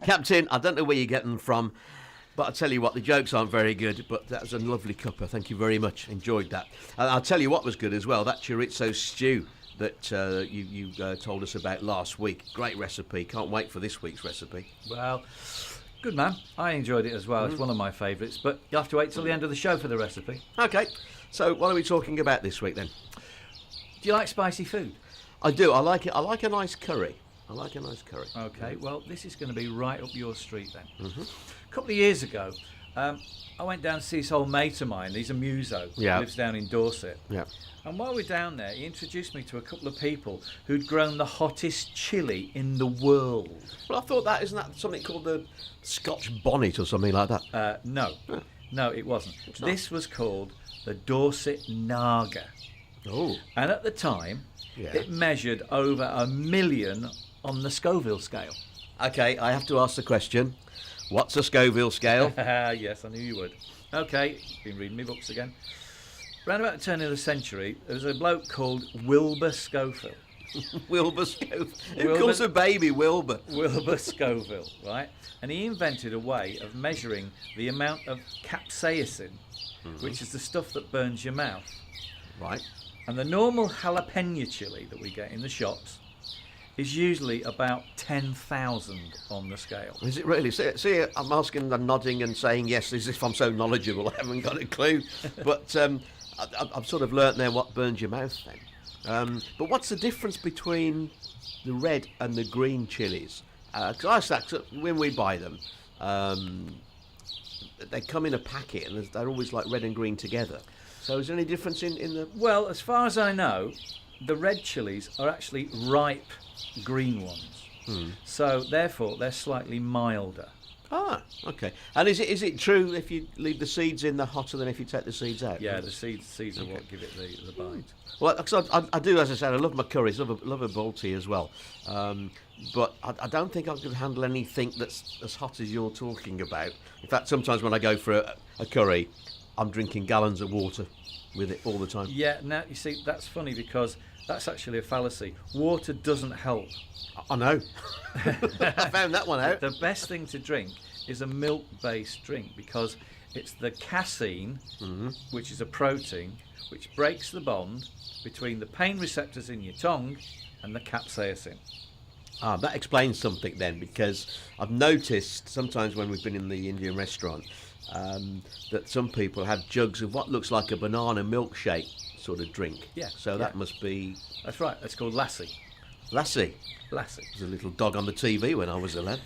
Captain, I don't know where you get them from, but I tell you what, the jokes aren't very good, but that was a lovely cuppa. Thank you very much. Enjoyed that. And I'll tell you what was good as well, that chorizo stew that you told us about last week. Great recipe. Can't wait for this week's recipe. Well, good man. I enjoyed it as well. It's one of my favourites, but you'll have to wait till the end of the show for the recipe. Okay, so what are we talking about this week then? Do you like spicy food? I do. I like it. I like a nice curry. Okay, well, this is going to be right up your street then. A couple of years ago, I went down to see this old mate of mine. He's a muso. Yeah. He lives down in Dorset. Yeah. And while we're down there, he introduced me to a couple of people who'd grown the hottest chilli in the world. Well, I thought isn't that something called the Scotch bonnet or something like that? No. Huh. No, it wasn't. It's not. This was called the Dorset Naga. Oh. And at the time, Yeah. it measured over 1 million on the Scoville scale. Okay, I have to ask the question. What's a Scoville scale? Yes, I knew you would. Okay, been reading my books again. Round about the turn of the century, there was a bloke called Wilbur Scoville. Wilbur Scoville. Who calls a baby Wilbur? Wilbur Scoville, right? And he invented a way of measuring the amount of capsaicin, which is the stuff that burns your mouth. Right. And the normal jalapeno chili that we get in the shops is usually about 10,000 on the scale. Is it really? See, I'm asking and nodding and saying yes as if I'm so knowledgeable. I haven't got a clue. But I've sort of learnt there what burns your mouth then. But what's the difference between the red and the green chilies? Because when we buy them, they come in a packet and they're always like red and green together. So is there any difference in the... Well, as far as I know, the red chilies are actually ripe green ones. So therefore they're slightly milder. Ah, okay. And is it true if you leave the seeds in, they're hotter than if you take the seeds out? Yeah, the seeds are what give it the bite. Well, because I do, as I said, I love my curries, love a Balti as well. But I don't think I could handle anything that's as hot as you're talking about. In fact, sometimes when I go for a curry, I'm drinking gallons of water with it all the time. Yeah, now you see, that's funny because that's actually a fallacy. Water doesn't help. I know. I found that one out. The best thing to drink is a milk-based drink because it's the casein, which is a protein, which breaks the bond between the pain receptors in your tongue and the capsaicin. Ah, that explains something then, because I've noticed sometimes when we've been in the Indian restaurant that some people have jugs of what looks like a banana milkshake sort of drink. Yeah. So that must be... That's right. It's called lassi. Lassie. Lassie. There's a little dog on the TV when I was a lad.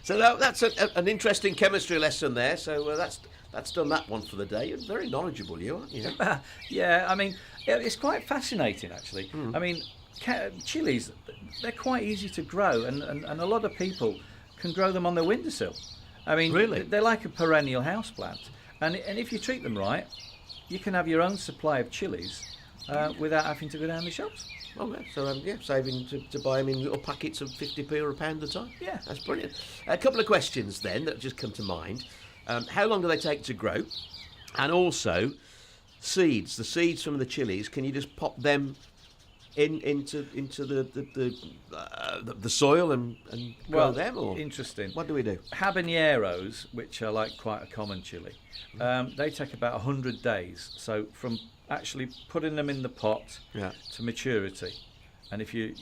So that's an interesting chemistry lesson there. So that's done that one for the day. You're very knowledgeable, you aren't you? Yeah, I mean, it's quite fascinating, actually. I mean, chilies, they're quite easy to grow, and a lot of people can grow them on their windowsill. I mean, really? They're like a perennial houseplant. And if you treat them right, you can have your own supply of chilies without having to go down the shops. Oh, yeah. So, saving to buy them in little packets of 50p or a pound a time. Yeah. That's brilliant. A couple of questions then that just come to mind. How long do they take to grow? And also, seeds. The seeds from the chilies, can you just pop them into the soil and grow them? Or interesting. what do we do? Habaneros, which are like quite a common chili, they take about 100 days. So from actually putting them in the pot to maturity, and if you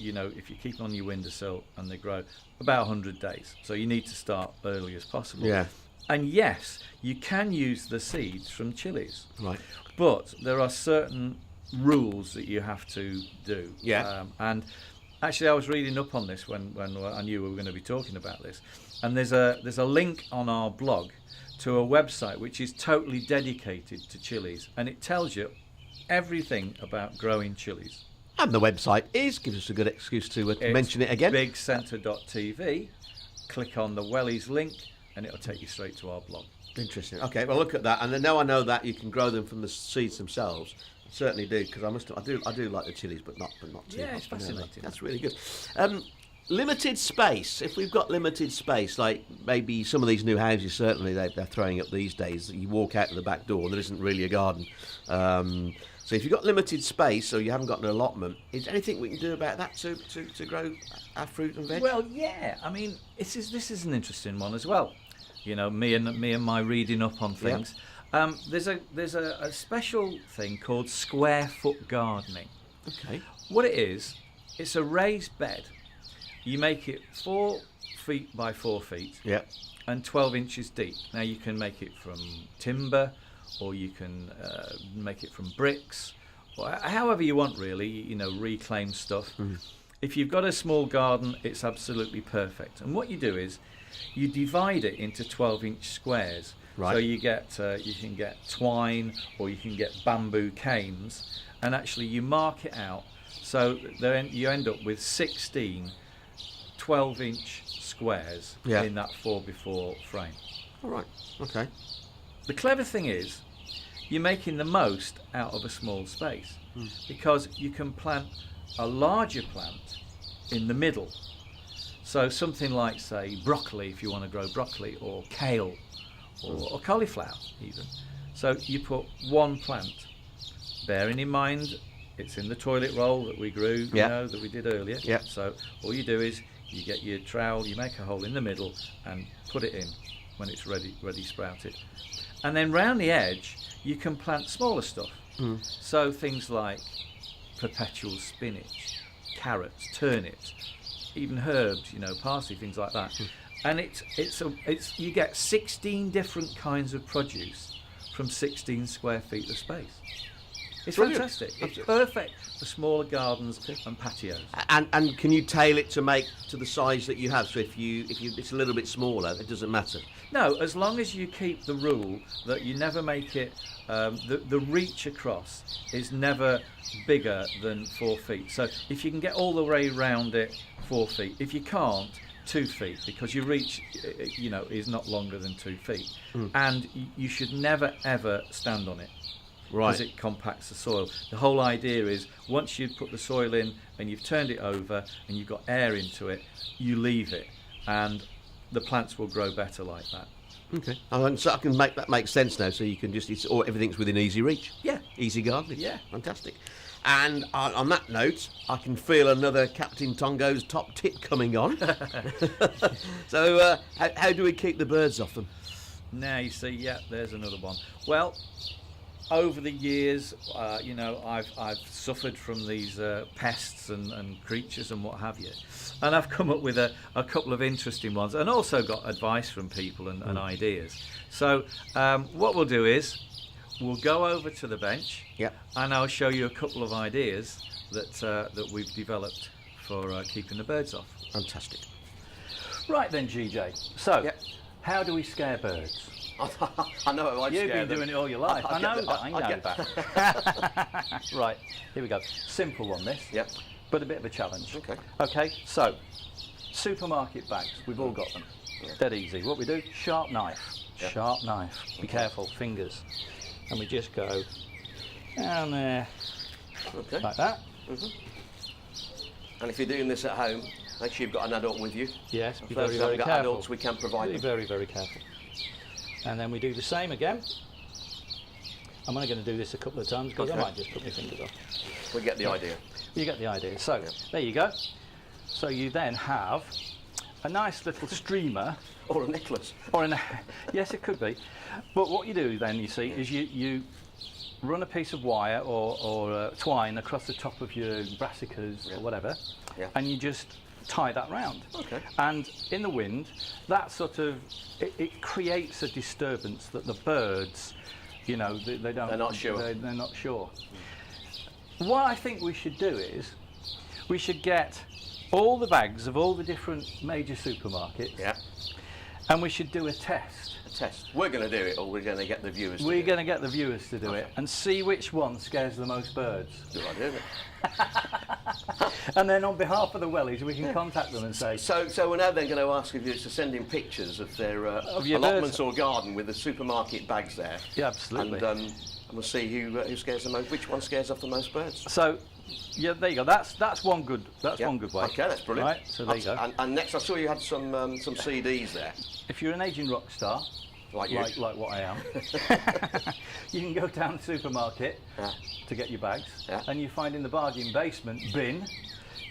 keep them on your windowsill and they grow, about 100 days. So you need to start early as possible. Yeah. And yes, you can use the seeds from chilies. Right. But there are certain rules that you have to do. Yeah. And actually, I was reading up on this when I knew we were going to be talking about this. And there's a link on our blog to a website which is totally dedicated to chilies, and it tells you everything about growing chilies. And the website gives us a good excuse to mention it again. bigcentre.tv. Click on the Wellies link, and it'll take you straight to our blog. Interesting. Okay, well look at that, and now I know that you can grow them from the seeds themselves. I certainly do, because I do like the chilies, but not too much. Yeah, it's fascinating. That's really good. Limited space. If we've got limited space, like maybe some of these new houses, certainly they're throwing up these days. You walk out to the back door and there isn't really a garden. So if you've got limited space or you haven't got an allotment, is there anything we can do about that to grow our fruit and veg? Well, yeah. I mean, this is an interesting one as well. You know, me and my reading up on things. Yeah. There's a special thing called square foot gardening. Okay. What it is, it's a raised bed. You make it 4 feet by 4 feet. Yeah. And 12 inches deep. Now you can make it from timber, or you can make it from bricks, or however you want, really. You know, reclaimed stuff. Mm-hmm. If you've got a small garden, it's absolutely perfect. And what you do is you divide it into 12-inch squares. Right. So you can get twine, or you can get bamboo canes, and actually you mark it out. So then you end up with 16 12-inch squares in that 4x4 frame. All right. Okay. The clever thing is, you're making the most out of a small space, because you can plant a larger plant in the middle. So something like, say, broccoli, if you want to grow broccoli, or kale, or cauliflower even. So you put one plant, bearing in mind it's in the toilet roll that we grew, that we did earlier. Yeah. So all you do is you get your trowel, you make a hole in the middle and put it in when it's ready sprouted. And then round the edge, you can plant smaller stuff. So things like perpetual spinach, carrots, turnips, even herbs, parsley, things like that. And it's you get 16 different kinds of produce from 16 square feet of space. It's brilliant. Fantastic. It's perfect for smaller gardens and patios. And can you tailor it to make to the size that you have? So if it's a little bit smaller, it doesn't matter. No, as long as you keep the rule that you never make it. The reach across is never bigger than 4 feet. So if you can get all the way around it, 4 feet. If you can't, 2 feet, because your reach, is not longer than 2 feet. And you should never ever stand on it. Right. Because it compacts the soil. The whole idea is once you've put the soil in and you've turned it over and you've got air into it, you leave it, and the plants will grow better like that. Okay. So I can make that make sense now. So you can everything's within easy reach. Yeah. Easy gardening. Yeah. Fantastic. And on that note, I can feel another Captain Tongo's top tip coming on. So how do we keep the birds off them? Now you see, there's another one. Well, over the years, I've suffered from these pests and creatures and what have you, and I've come up with a couple of interesting ones, and also got advice from people and ideas. So what we'll do is we'll go over to the bench, and I'll show you a couple of ideas that we've developed for keeping the birds off. Fantastic. Right then, GJ. So, how do we scare birds? I know. You've been doing it all your life. I know that. Right, here we go. Simple one, this. Yep. But a bit of a challenge. Okay. Okay. So, supermarket bags. We've all got them. Dead easy. What we do? Sharp knife. Yep. Sharp knife. Be careful. Fingers. And we just go down there. Okay. Like that. And if you're doing this at home, make sure you've got an adult with you. Yes. Be very, very careful. Adults, we can provide Be them. very, very careful. And then we do the same again. I'm only going to do this a couple of times because I might just put my fingers off. We get the idea. You get the idea. So, there you go. So you then have a nice little streamer. Or a necklace. Yes, it could be. But what you do then, you see, is you run a piece of wire or twine across the top of your brassicas or whatever, and you just tie that round. Okay. And in the wind, that sort of it creates a disturbance that the birds, they don't. They're not sure. They're not sure. What I think we should do is we should get all the bags of all the different major supermarkets. Yeah. And we should do a test. A test. We're going to do it, or we're going to get the viewers to do it? We're going to get the viewers to do it and see which one scares the most birds. Good idea. And then on behalf of the Wellies, we can contact them and say... So we're now then going to ask if you to send in pictures of their allotments or garden with the supermarket bags there. Yeah, absolutely. And we'll see who scares the most, which one scares off the most birds. So... Yeah, there you go. That's one good. One good way. Okay, that's brilliant. Right, so there you go. And next, I saw you had some CDs there. If you're an aging rock star, Like you. like what I am. You can go down the supermarket to get your bags, and you find in the bargain basement bin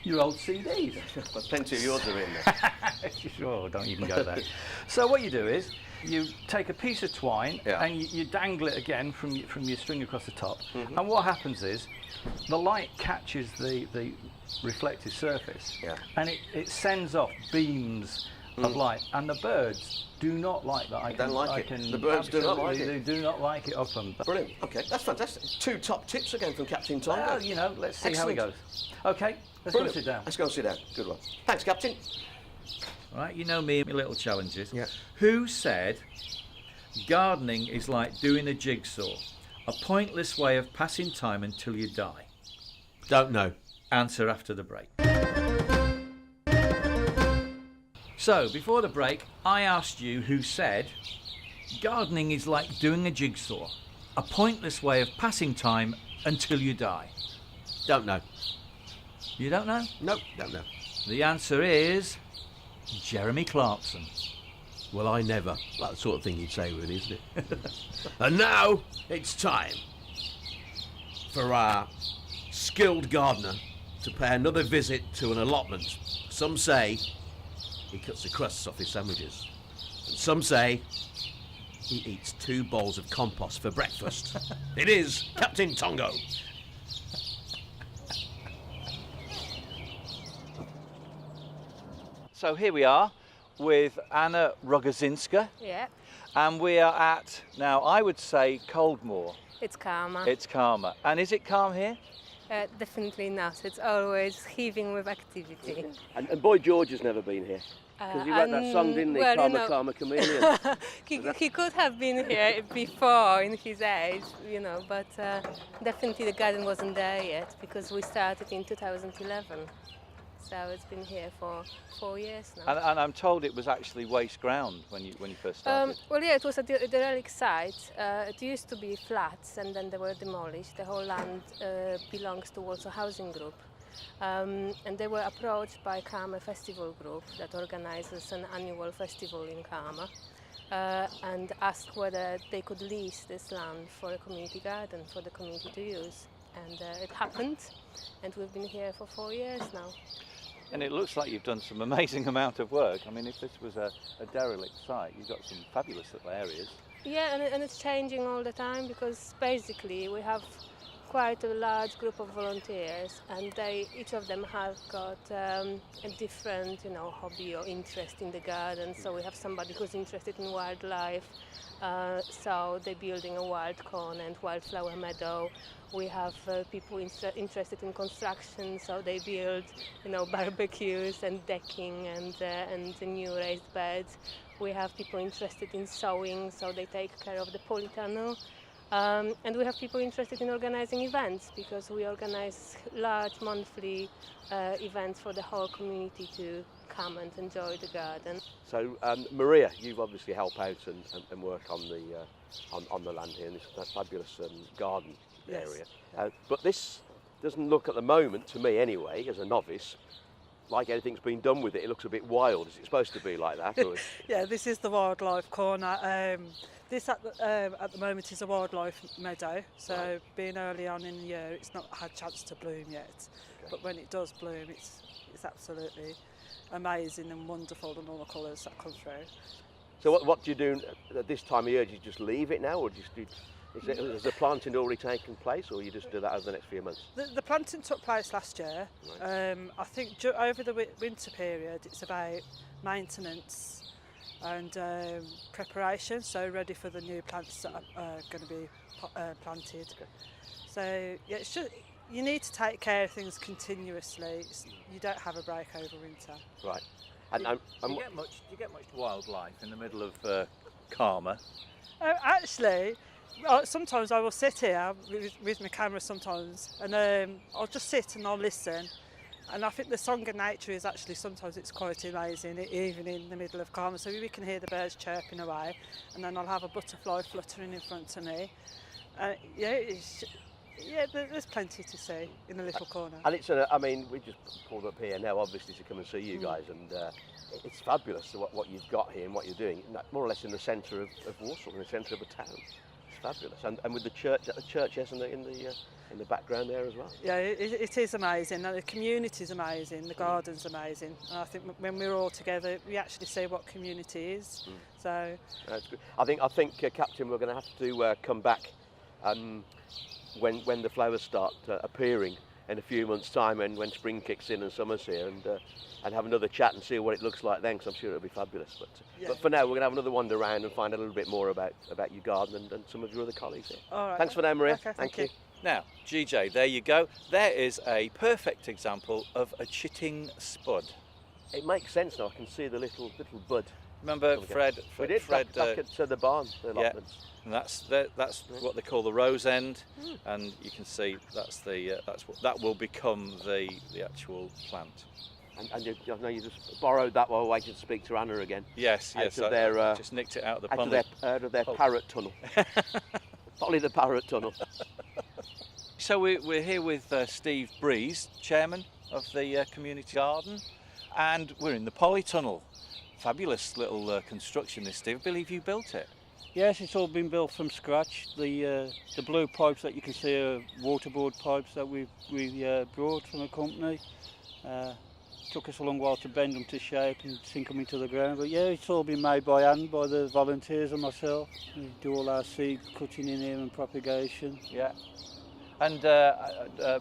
your old CDs. But plenty of yours are in there. Sure, don't even go there. So what you do is you take a piece of twine and you dangle it again from your string across the top. And what happens is the light catches the reflective surface, and it sends off beams of light, and the birds do not like that. The birds do not like it. They do not like it up them. Brilliant. Okay, that's fantastic. 2 top tips again from Captain Tonga. Well, you know, let's see how it goes. Okay, let's go and sit down. Let's go and sit down. Good one. Thanks, Captain. Right, you know me and my little challenges. Yeah. Who said gardening is like doing a jigsaw, a pointless way of passing time until you die? Don't know. Answer after the break. So, before the break, I asked you who said gardening is like doing a jigsaw, a pointless way of passing time until you die. Don't know. You don't know? Nope, don't know. The answer is Jeremy Clarkson. Well, I never. That's the sort of thing you'd say, really, isn't it? And now it's time for our skilled gardener to pay another visit to an allotment. Some say he cuts the crusts off his sandwiches. And some say he eats 2 bowls of compost for breakfast. It is Captain Tongo. So here we are with Anna Rogozinska, Yeah, and we are at, now I would say Coldmoor. it's calmer. It's calmer. And is it calm here? Definitely not. It's always heaving with activity. And Boy George has never been here. Because he wrote that song, didn't he? well, you Karma, know- Karma, Chameleon. He could have been here before in his age, you know, but definitely the garden wasn't there yet because we started in 2011. So it's been here for 4 years now. And I'm told it was actually waste ground when you first started. Well, yeah, it was a derelict site. It used to be flats and then they were demolished. The whole land belongs to Warsaw Housing Group. And they were approached by Karma Festival Group that organizes an annual festival in Karma and asked whether they could lease this land for a community garden for the community to use. And it happened, and we've been here for 4 years now. And it looks like you've done some amazing amount of work. I mean, if this was a derelict site, you've got some fabulous little areas. Yeah, and it's changing all the time because basically we have quite a large group of volunteers, and each of them have got a different, hobby or interest in the garden. So we have somebody who's interested in wildlife, so they're building a wild corn and wildflower meadow. We have people interested in construction, so they build, barbecues and decking and new raised beds. We have people interested in sewing, so they take care of the polytunnel. And we have people interested in organizing events because we organize large monthly events for the whole community to come and enjoy the garden. So, Maria, you've obviously helped out and work on the land here in this fabulous garden area. But this doesn't look at the moment, to me anyway, as a novice, like anything's been done with it. It looks a bit wild. Is it supposed to be like that? Or? Yeah, this is the wildlife corner. This at the moment is a wildlife meadow, so being early on in the year, it's not had a chance to bloom yet. Okay. But when it does bloom, it's absolutely amazing and wonderful, and all the colours that come through. So what do you do at this time of year? Do you just leave it now, or has the planting already taken place, or you just do that over the next few months? The planting took place last year. Right. I think over the winter period, it's about maintenance and preparation, so ready for the new plants that are going to be planted. Okay. So yeah, it's just, you need to take care of things continuously. You don't have a break over winter. Right. And do you get much wildlife in the middle of Karma? Actually, sometimes I will sit here with my camera sometimes, and I'll just sit and I'll listen. And I think the song of nature is actually sometimes it's quite amazing, even in the middle of Karma. So we can hear the birds chirping away, and then I'll have a butterfly fluttering in front of me. Yeah, Yeah, there's plenty to see in the little corner. And it's I mean, we just pulled up here now, obviously, to come and see you guys, and it's fabulous what you've got here and what you're doing, more or less in the centre of Warsaw, in the centre of a town. It's fabulous, and with the church, yes, in the background there as well. Yeah, it is amazing. The community's amazing. The garden's amazing. And I think when we're all together, we actually see what community is. So that's good. I think, Captain, we're going to have to come back when the flowers start appearing in a few months' time, and when spring kicks in and summer's here, and have another chat and see what it looks like then, because I'm sure it'll be fabulous. But for now, we're going to have another wander around and find a little bit more about your garden and some of your other colleagues here. all right. Thanks for now, Maria. Okay, Thank you. Now, GJ, there you go. There is a perfect example of a chitting spud. It makes sense now. I can see the little bud. Remember Fred? We did Fred, back at the barn, the allotments. and that's what they call the rose end, and you can see that will become the actual plant. And I know you just borrowed that while waiting to speak to Anna again. Yes, Out of their, just nicked it out of the out pond. of their parrot tunnel. Probably the parrot tunnel. So we're here with Steve Breeze, chairman of the community garden, and we're in the polytunnel. Fabulous little construction, this, Steve. I believe you built it. Yes, it's all been built from scratch. The blue pipes that you can see are waterboard pipes that we brought from a company. Took us a long while to bend them to shape and sink them into the ground. But yeah, it's all been made by hand by the volunteers and myself. We do all our seed cutting in here and propagation. Yeah. And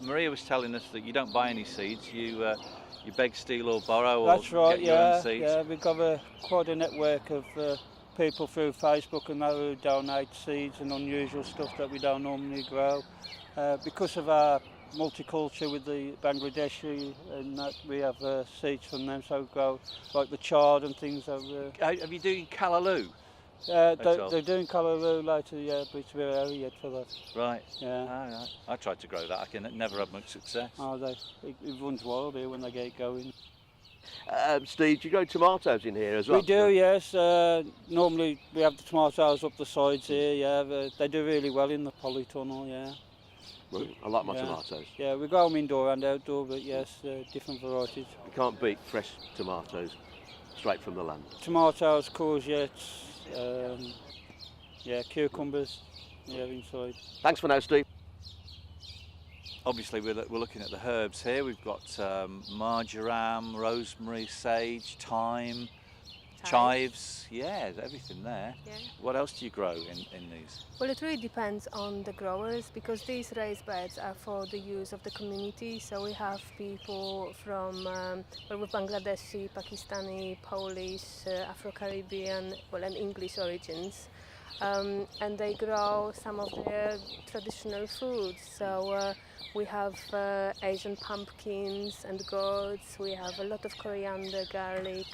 Maria was telling us that you don't buy any seeds. You beg, steal or borrow, That's or right, get your own seeds. Yeah, we've got quite a network of people through Facebook and that who donate seeds and unusual stuff that we don't normally grow. Because of our multicultural with the Bangladeshi, and that we have seeds from them, so we grow like the chard and things. Have you doing callaloo? They're doing callaloo later, yeah, but it's very early yet for that. Right. Yeah. Right. I tried to grow that. I can never have much success. Oh, it runs wild here when they get going. Steve, do you grow tomatoes in here as well? We do, yes. Normally we have the tomatoes up the sides here, yeah. They do really well in the polytunnel, yeah. Well, I like my tomatoes. Yeah, we grow them indoor and outdoor, but yes, different varieties. You can't beat fresh tomatoes straight from the land. Tomatoes, courgettes, cucumbers, yeah, inside. Thanks for now, Steve. Obviously, we're looking at the herbs here. We've got marjoram, rosemary, sage, thyme, chives. Yeah, there's everything there. Yeah. What else do you grow in these? Well, it really depends on the growers, because these raised beds are for the use of the community. So we have people from with Bangladeshi, Pakistani, Polish, Afro-Caribbean, and English origins. And they grow some of their traditional foods. So we have Asian pumpkins and gourds. We have a lot of coriander, garlic.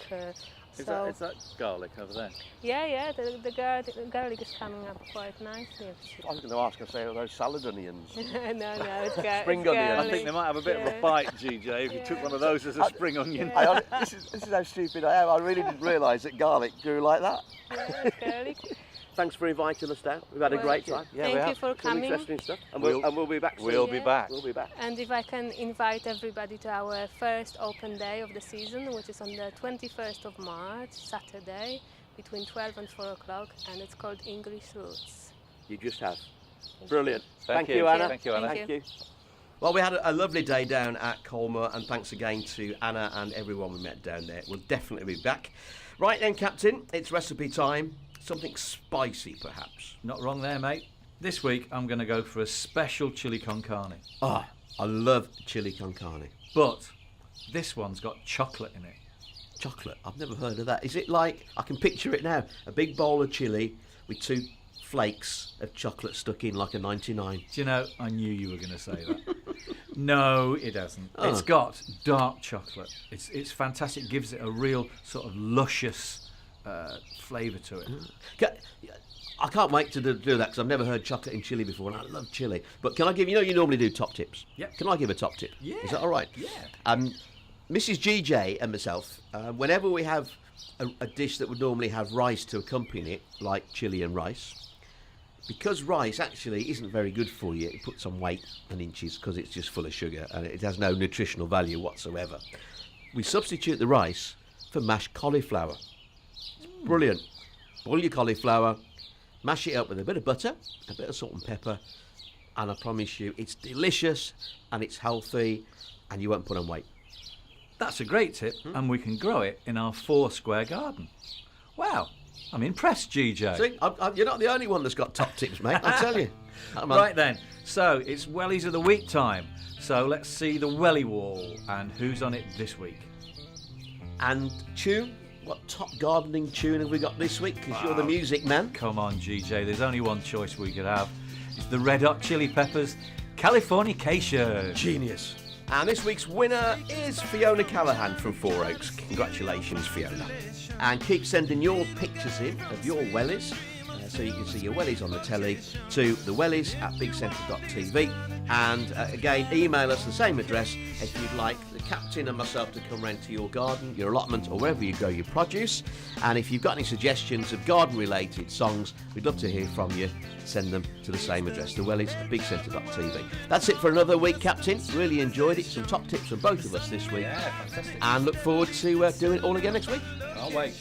Is that garlic over there? Yeah, the garlic is coming up quite nicely. I was going to ask, are those salad onions? no, it's Spring onion. I think they might have a bit of a bite, GJ, if you took one of those as a spring onion. This is how stupid I am. I really didn't realise that garlic grew like that. Yeah, it's garlic. Thanks for inviting us down. We've had a great time. Yeah, Thank you for Some coming. interesting stuff. And we'll be back soon. We'll be back. We'll be back. And if I can invite everybody to our first open day of the season, which is on the 21st of March, Saturday, between 12 and 4 o'clock, and it's called English Roots. You just have. Brilliant. Thank you, you. Anna. Thank you, Anna. Thank you. Well, we had a lovely day down at Colmer, and thanks again to Anna and everyone we met down there. We'll definitely be back. Right then, Captain, it's recipe time. Something spicy, perhaps. Not wrong there, mate. This week, I'm going to go for a special chili con carne. Ah, I love chili con carne. But this one's got chocolate in it. Chocolate? I've never heard of that. Is it like, I can picture it now, a big bowl of chili with 2 flakes of chocolate stuck in like a 99. Do you know, I knew you were going to say that. No, it hasn't. Oh. It's got dark chocolate. It's fantastic. It gives it a real sort of luscious flavour to it. I can't wait to do that, because I've never heard chocolate in chili before, and I love chili. But can I give, you normally do top tips. Yeah. Can I give a top tip? Yeah. Is that all right? Yeah. Mrs. GJ and myself, whenever we have a dish that would normally have rice to accompany it, like chili and rice, because rice actually isn't very good for you, it puts on weight and inches because it's just full of sugar and it has no nutritional value whatsoever. We substitute the rice for mashed cauliflower. It's brilliant. Boil your cauliflower, mash it up with a bit of butter, a bit of salt and pepper, and I promise you it's delicious and it's healthy and you won't put on weight. That's a great tip, and we can grow it in our 4-square garden. Wow, I'm impressed, GJ. See, you're not the only one that's got top tips, mate, I tell you. Right then, so it's Wellies of the Week time. So let's see the Welly wall and who's on it this week. And tune, what top gardening tune have we got this week? Because you're the music man. Come on, GJ, there's only one choice we could have. It's the Red Hot Chili Peppers, Californication. Genius. And this week's winner is Fiona Callahan from Four Oaks. Congratulations, Fiona. And keep sending your pictures in of your wellies, so you can see your wellies on the telly, to thewellies@bigcentre.tv. And again, email us the same address if you'd like the captain and myself to come round to your garden, your allotment, or wherever you grow your produce. And if you've got any suggestions of garden-related songs, we'd love to hear from you. Send them to the same address, thewellies@bigcentre.tv. That's it for another week, Captain. Really enjoyed it. Some top tips from both of us this week. Yeah, fantastic. And look forward to doing it all again next week. Can't wait.